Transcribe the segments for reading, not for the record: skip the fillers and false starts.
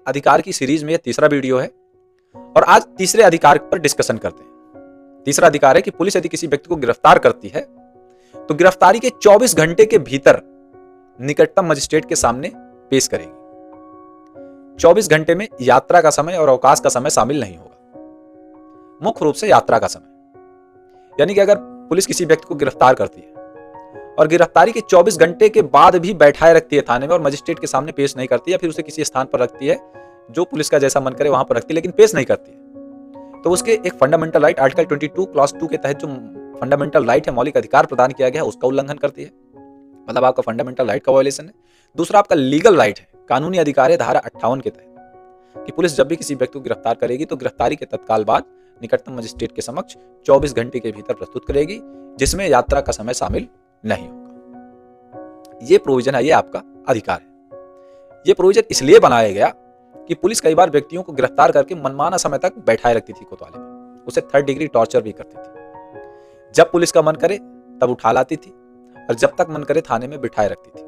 अधिकार की सीरीज में यह तीसरा वीडियो है और आज तीसरे अधिकार पर डिस्कशन करते हैं। तीसरा अधिकार है कि पुलिस यदि किसी व्यक्ति को गिरफ्तार करती है तो गिरफ्तारी के 24 घंटे के भीतर निकटतम मजिस्ट्रेट के सामने पेश करेगी। 24 घंटे में यात्रा का समय और अवकाश का समय शामिल नहीं होगा, मुख्य रूप से यात्रा का समय। यानी कि अगर पुलिस किसी व्यक्ति को गिरफ्तार करती है और गिरफ्तारी के 24 घंटे के बाद भी बैठाए रखती है थाने में और मजिस्ट्रेट के सामने पेश नहीं करती है, फिर उसे किसी स्थान पर रखती है जो पुलिस का जैसा मन करे वहां पर रखती है, लेकिन पेश नहीं करती है, तो उसके एक फंडामेंटल राइट आर्टिकल 22 क्लॉज 2 के तहत जो फंडामेंटल राइट है, मौलिक अधिकार प्रदान किया गया है, उसका उल्लंघन करती है। मतलब आपका फंडामेंटल राइट का वायलेशन है। दूसरा आपका लीगल राइट है, कानूनी अधिकार है धारा 58 के तहत कि पुलिस जब भी किसी व्यक्ति को गिरफ्तार करेगी तो गिरफ्तारी के तत्काल बाद निकटतम मजिस्ट्रेट के समक्ष 24 घंटे के भीतर प्रस्तुत करेगी, जिसमें यात्रा का समय शामिल नहीं होगा। ये प्रोविजन है, ये आपका अधिकार है। ये प्रोविजन इसलिए बनाया गया कि पुलिस कई बार व्यक्तियों को गिरफ्तार करके मनमाना समय तक बैठाए रखती थी कोतवाली में, उसे 3rd डिग्री टॉर्चर भी करती थी। जब पुलिस का मन करे तब उठा लाती थी और जब तक मन करे थाने में बिठाए रखती थी।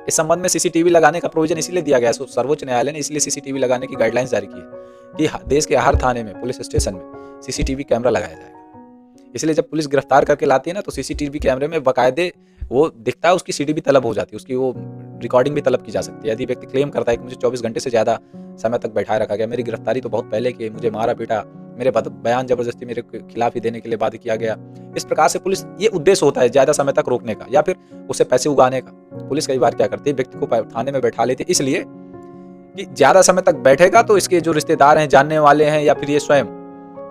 इस संबंध में सीसीटीवी लगाने का प्रोविजन इसलिए दिया गया, सर्वोच्च न्यायालय ने इसलिए सीसीटीवी लगाने की गाइडलाइंस जारी की है कि देश के हर थाने में, पुलिस स्टेशन में सीसीटीवी कैमरा लगाया जाएगा। इसलिए जब पुलिस गिरफ्तार करके लाती है ना, तो सीसीटीवी कैमरे में बाकायदे वो दिखता है, उसकी सीडी भी तलब हो जाती है, उसकी वो रिकॉर्डिंग भी तलब की जा सकती है। यदि व्यक्ति क्लेम करता है कि मुझे 24 घंटे से ज्यादा समय तक बैठाए रखा गया, मेरी गिरफ्तारी तो बहुत पहले की, मुझे मारा पीटा, मेरे बयान जबरदस्ती मेरे खिलाफ ही देने के लिए बाध्य किया गया, इस प्रकार से पुलिस, ये उद्देश्य होता है ज्यादा समय तक रोकने का या फिर उससे पैसे उगाने का। पुलिस कई बार क्या करती है, व्यक्ति को थाने में बैठा लेती है इसलिए कि ज्यादा समय तक बैठेगा तो इसके जो रिश्तेदार हैं, जानने वाले हैं या फिर ये स्वयं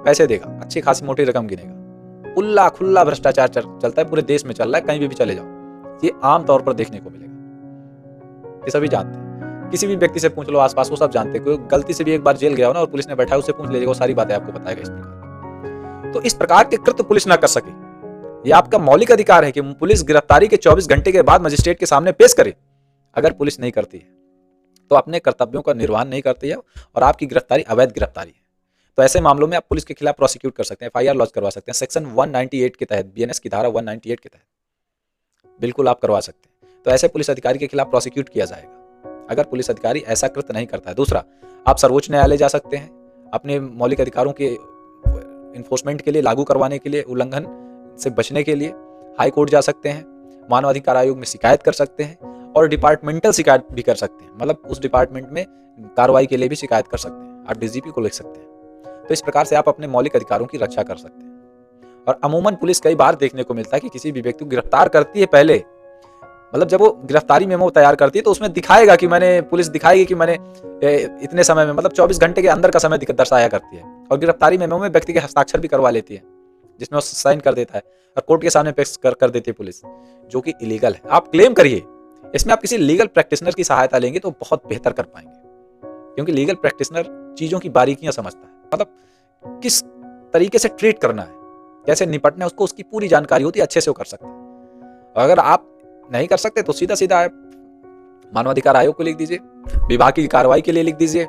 पैसे देगा, अच्छी खासी मोटी रकम गिनेगा। खुला खुला भ्रष्टाचार चलता है, पूरे देश में चल रहा है, कहीं भी चले जाओ ये आम तौर पर देखने को मिलेगा। ये सभी जानते हैं, किसी भी व्यक्ति से पूछ लो आसपास, वो सब जानते हैं। कोई गलती से भी एक बार जेल गया हो ना और पुलिस ने बैठाया, उससे पूछ लीजिएगा, वो सारी बातें आपको बताएगा इस प्रकार। तो इस प्रकार के कृत्य पुलिस ना कर सके, ये आपका मौलिक अधिकार है कि पुलिस गिरफ्तारी के 24 घंटे के बाद मजिस्ट्रेट के सामने पेश करे। अगर पुलिस नहीं करती है तो अपने कर्तव्यों का निर्वहन नहीं करती है और आपकी गिरफ्तारी अवैध गिरफ्तारी है, तो ऐसे मामलों में आप पुलिस के खिलाफ प्रोसिक्यूट कर सकते हैं, FIR लॉन्च करवा सकते हैं। सेक्शन 198 के तहत, BNS की धारा 198 के तहत बिल्कुल आप करवा सकते हैं। तो ऐसे पुलिस अधिकारी के खिलाफ प्रोसिक्यूट किया जाएगा अगर पुलिस अधिकारी ऐसा कृत्य नहीं करता है। दूसरा, आप सर्वोच्च न्यायालय जा सकते हैं अपने मौलिक अधिकारों के इन्फोर्समेंट के लिए, लागू करवाने के लिए, उल्लंघन से बचने के लिए हाई कोर्ट जा सकते हैं, मानव अधिकार आयोग में शिकायत कर सकते हैं और डिपार्टमेंटल शिकायत भी कर सकते हैं, मतलब उस डिपार्टमेंट में कार्रवाई के लिए भी शिकायत कर सकते हैं, आप DGP को लिख सकते हैं। तो इस प्रकार से आप अपने मौलिक अधिकारों की रक्षा कर सकते हैं। और अमूमन पुलिस कई बार देखने को मिलता है कि किसी भी व्यक्ति को गिरफ्तार करती है पहले, मतलब जब वो गिरफ्तारी मेमो तैयार करती है तो उसमें दिखाएगा कि पुलिस दिखाएगी कि मैंने इतने समय में, मतलब 24 घंटे के अंदर का समय दर्शाया करती है, और गिरफ्तारी मेमो में व्यक्ति के हस्ताक्षर भी करवा लेती है जिसमें वो साइन कर देता है और कोर्ट के सामने पेश कर देती है पुलिस, जो कि इलीगल है। आप क्लेम करिए, इसमें आप किसी लीगल प्रैक्टिशनर की सहायता लेंगे तो बहुत बेहतर कर पाएंगे, क्योंकि लीगल प्रैक्टिशनर चीजों की बारीकियां समझता है, मतलब किस तरीके से ट्रीट करना है, कैसे निपटना है, उसकी पूरी जानकारी होती है, अच्छे से वो कर सकते हैं। और अगर आप नहीं कर सकते तो सीधा सीधा आप मानवाधिकार आयोग को लिख दीजिए, विभाग की कार्रवाई के लिए लिख दीजिए,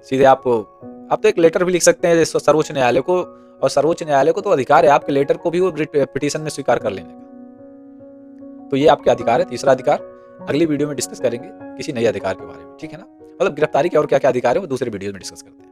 सीधे आप तो एक लेटर भी लिख सकते हैं सर्वोच्च न्यायालय को, और सर्वोच्च न्यायालय को तो अधिकार है आपके लेटर को भी वो पिटीशन में स्वीकार कर लेने का। तो ये आपके अधिकार है। तीसरा अधिकार अगली वीडियो में डिस्कस करेंगे किसी नए अधिकार के बारे में, ठीक है ना। मतलब गिरफ्तारी के और क्या क्या अधिकार है वो दूसरे वीडियो में डिस्कस करते हैं।